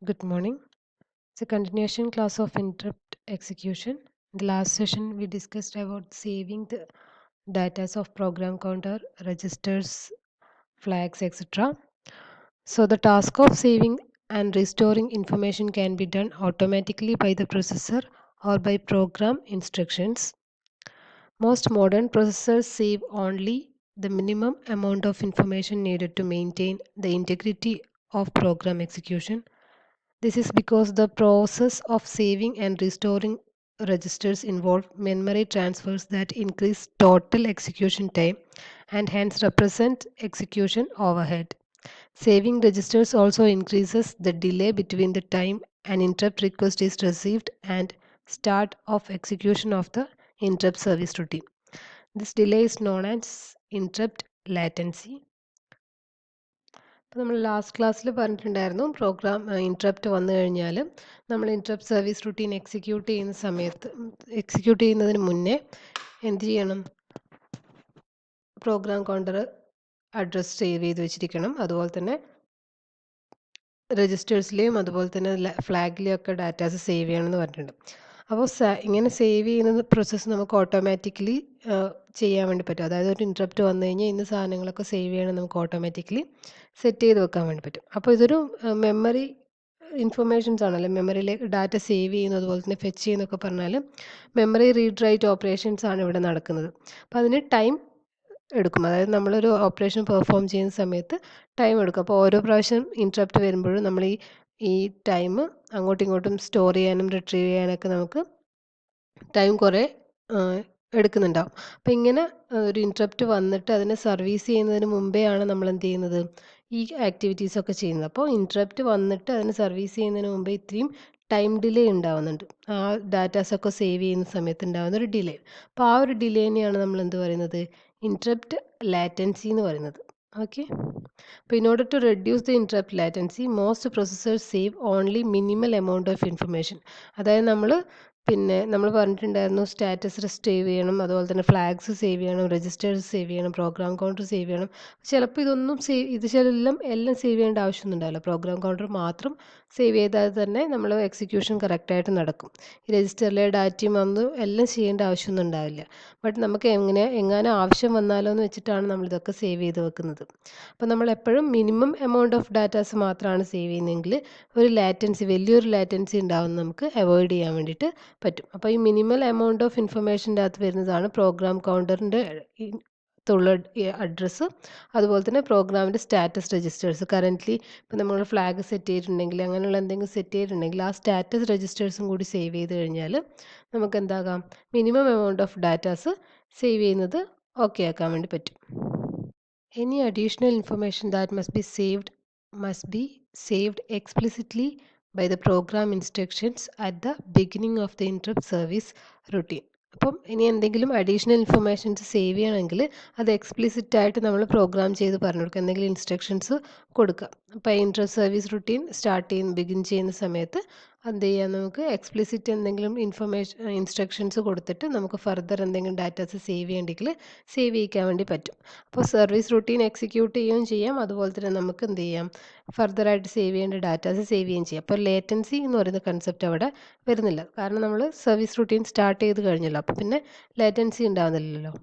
Good morning. It's a continuation class of interrupt execution. In the last session, we discussed about saving the data of program counter, registers, flags, etc. So the task of saving and restoring information can be done automatically by the processor or by program instructions. Most modern processors save only the minimum amount of information needed to maintain the integrity of program execution. This is because the process of saving and restoring registers involve memory transfers that increase total execution time and hence represent execution overhead. Saving registers also increases the delay between the time an interrupt request is received and start of execution of the interrupt service routine. This delay is known as interrupt latency. അപ്പോൾ നമ്മൾ last ക്ലാസ്സിൽ പറഞ്ഞിട്ടുണ്ടായിരുന്നു programme interrupt വന്നു കഴിഞ്ഞാൽ നമ്മൾ interrupt service routine execute ചെയ്യുന്നതിന് മുന്നേ എന്ത് ചെയ്യണം? പ്രോഗ്രാം കൗണ്ടർ അഡ്രസ്സ് സേവ് ചെയ്ത് വെച്ചിരിക്കണം. അതുപോലെ തന്നെ രജിസ്റ്റേഴ്സിലെയും അതുപോലെ തന്നെ ഫ്ലാഗിലെയും ഒക്കെ ഡാറ്റാസ് സേവ് ചെയ്യണമെന്ന് പറഞ്ഞിട്ടുണ്ട്. അപ്പോൾ ഇങ്ങനെ സേവ് ചെയ്യുന്ന പ്രോസസ്സ് നമുക്ക് ഓട്ടോമാറ്റിക്കലി ചെയ്യാൻ വേണ്ടി പറ്റും. അതായത് ഒരു ഇൻട്രപ്റ്റ് വന്നു കഴിഞ്ഞാൽ ഇന്ന സാധനങ്ങളൊക്കെ സേവ് ചെയ്യണം നമുക്ക് ഓട്ടോമാറ്റിക്കലി സെറ്റ് ചെയ്ത് വെക്കാൻ വേണ്ടി പറ്റും. അപ്പോൾ ഇതൊരു മെമ്മറി ഇൻഫർമേഷൻസ് ആണല്ലോ, മെമ്മറിയിലേക്ക് ഡാറ്റ സേവ് ചെയ്യുന്നത് അതുപോലെ തന്നെ ഫെച്ച് ചെയ്യുന്നതൊക്കെ പറഞ്ഞാൽ മെമ്മറി റീഡ് റൈറ്റ് ഓപ്പറേഷൻസ് ആണ് ഇവിടെ നടക്കുന്നത്. അപ്പോൾ അതിന് ടൈം എടുക്കും. അതായത് നമ്മളൊരു ഓപ്പറേഷൻ പെർഫോം ചെയ്യുന്ന സമയത്ത് ടൈം എടുക്കും. അപ്പോൾ ഓരോ പ്രാവശ്യം ഇൻട്രപ്റ്റ് വരുമ്പോഴും നമ്മൾ ഈ ടൈം അങ്ങോട്ടും ഇങ്ങോട്ടും സ്റ്റോർ ചെയ്യാനും റിട്രീവ് ചെയ്യാനൊക്കെ നമുക്ക് ടൈം കുറേ എടുക്കുന്നുണ്ടാവും. അപ്പോൾ ഇങ്ങനെ ഒരു ഇൻട്രപ്റ്റ് വന്നിട്ട് അതിനെ സർവീസ് ചെയ്യുന്നതിന് മുമ്പേ ആണ് നമ്മൾ എന്ത് ചെയ്യുന്നത്, ഈ ആക്ടിവിറ്റീസൊക്കെ ചെയ്യുന്നത്. അപ്പോൾ ഇൻട്രപ്റ്റ് വന്നിട്ട് അതിന് സർവീസ് ചെയ്യുന്നതിന് മുമ്പേ ഇത്രയും ടൈം ഡിലേ ഉണ്ടാവുന്നുണ്ട്. ആ ഡാറ്റാസൊക്കെ സേവ് ചെയ്യുന്ന സമയത്ത് ഉണ്ടാകുന്ന ഒരു ഡിലേ. അപ്പോൾ ആ ഒരു ഡിലേനെയാണ് നമ്മൾ എന്ത് പറയുന്നത്, ഇൻട്രപ്റ്റ് ലാറ്റൻസി എന്ന് പറയുന്നത്. ഓക്കെ. അപ്പോൾ in order to reduce the interrupt latency most processors save only minimal amount of information. അതായത് നമ്മൾ പറഞ്ഞിട്ടുണ്ടായിരുന്നു സ്റ്റാറ്റസ് സേവ് ചെയ്യണം, അതുപോലെ തന്നെ ഫ്ലാഗ്സ് സേവ് ചെയ്യണം, രജിസ്റ്റേഴ്സ് സേവ് ചെയ്യണം, പ്രോഗ്രാം കൗണ്ടർ സേവ് ചെയ്യണം. ചിലപ്പോൾ ഇതൊന്നും എല്ലാം സേവ് ചെയ്യേണ്ട ആവശ്യമൊന്നും ഉണ്ടാവില്ല. പ്രോഗ്രാം കൗണ്ടർ മാത്രം സേവ് ചെയ്താൽ തന്നെ നമ്മൾ എക്സിക്യൂഷൻ കറക്റ്റായിട്ട് നടക്കും. ഈ രജിസ്റ്ററിലെ ഡാറ്റയും എല്ലാം ചെയ്യേണ്ട ആവശ്യമൊന്നും ഉണ്ടാവില്ല. ബട്ട് നമുക്ക് എങ്ങാനും ആവശ്യം വന്നാലോ എന്ന് വെച്ചിട്ടാണ് നമ്മളിതൊക്കെ സേവ് ചെയ്ത് വെക്കുന്നത്. അപ്പോൾ നമ്മൾ എപ്പോഴും മിനിമം എമൗണ്ട് ഓഫ് ഡാറ്റാസ് മാത്രമാണ് സേവ് ചെയ്യുന്നതെങ്കിൽ വലിയൊരു ലാറ്റൻസി ഉണ്ടാവുന്ന നമുക്ക് അവോയ്ഡ് ചെയ്യാൻ വേണ്ടിയിട്ട് പറ്റും. അപ്പോൾ ഈ മിനിമൽ എമൗണ്ട് ഓഫ് ഇൻഫർമേഷൻ്റെ അകത്ത് വരുന്നതാണ് പ്രോഗ്രാം കൗണ്ടറിൻ്റെ ത്തുള്ള അഡ്രസ്സ്, അതുപോലെ തന്നെ പ്രോഗ്രാമിൻ്റെ സ്റ്റാറ്റസ് രജിസ്റ്റേഴ്സ്. കറൻ്റ്ലി ഇപ്പോൾ നമ്മൾ ഫ്ലാഗ് സെറ്റ് ചെയ്തിട്ടുണ്ടെങ്കിൽ അങ്ങനെയുള്ള എന്തെങ്കിലും സെറ്റ് ചെയ്തിട്ടുണ്ടെങ്കിൽ ആ സ്റ്റാറ്റസ് രജിസ്റ്റേഴ്സും കൂടി സേവ് ചെയ്ത് കഴിഞ്ഞാൽ നമുക്ക് എന്താകാം, minimum amount of datas save ചെയ്യുന്നത് ഓക്കെ ആക്കാൻ വേണ്ടി പറ്റും. Any additional information that must be saved explicitly by the program instructions at the beginning of the interrupt service routine. അപ്പം ഇനി എന്തെങ്കിലും അഡീഷണൽ ഇൻഫർമേഷൻസ് സേവ് ചെയ്യണമെങ്കിൽ അത് എക്സ്പ്ലിസിറ്റ് ആയിട്ട് നമ്മൾ പ്രോഗ്രാം ചെയ്ത് പറഞ്ഞു കൊടുക്കുക, എന്തെങ്കിലും ഇൻസ്ട്രക്ഷൻസ് കൊടുക്കുക. അപ്പോൾ ഇൻട്രപ്റ്റ് സർവീസ് ബിഗിൻ ചെയ്യുന്ന സമയത്ത് എന്ത് ചെയ്യാം, നമുക്ക് എക്സ്പ്ലിസിറ്റ് എന്തെങ്കിലും ഇൻസ്ട്രക്ഷൻസ് കൊടുത്തിട്ട് നമുക്ക് ഫർദർ എന്തെങ്കിലും ഡാറ്റാസ് സേവ് ചെയ്യണമെങ്കിൽ സേവ് ചെയ്യിക്കാൻ വേണ്ടി പറ്റും. അപ്പോൾ സർവീസ് റൂട്ടീൻ എക്സിക്യൂട്ട് ചെയ്യുകയും ചെയ്യാം, അതുപോലെ തന്നെ നമുക്ക് എന്ത് ചെയ്യാം, ഫർദറായിട്ട് സേവ് ചെയ്യേണ്ട ഡാറ്റാസ് സേവ് ചെയ്യുകയും ചെയ്യാം. അപ്പോൾ ലേറ്റൻസി എന്ന് പറയുന്ന കൺസെപ്റ്റ് അവിടെ വരുന്നില്ല, കാരണം നമ്മൾ സർവീസ് റൂട്ടീൻ സ്റ്റാർട്ട് ചെയ്ത് കഴിഞ്ഞല്ലോ. അപ്പോൾ പിന്നെ ലേറ്റൻസി ഉണ്ടാകുന്നില്ലല്ലോ.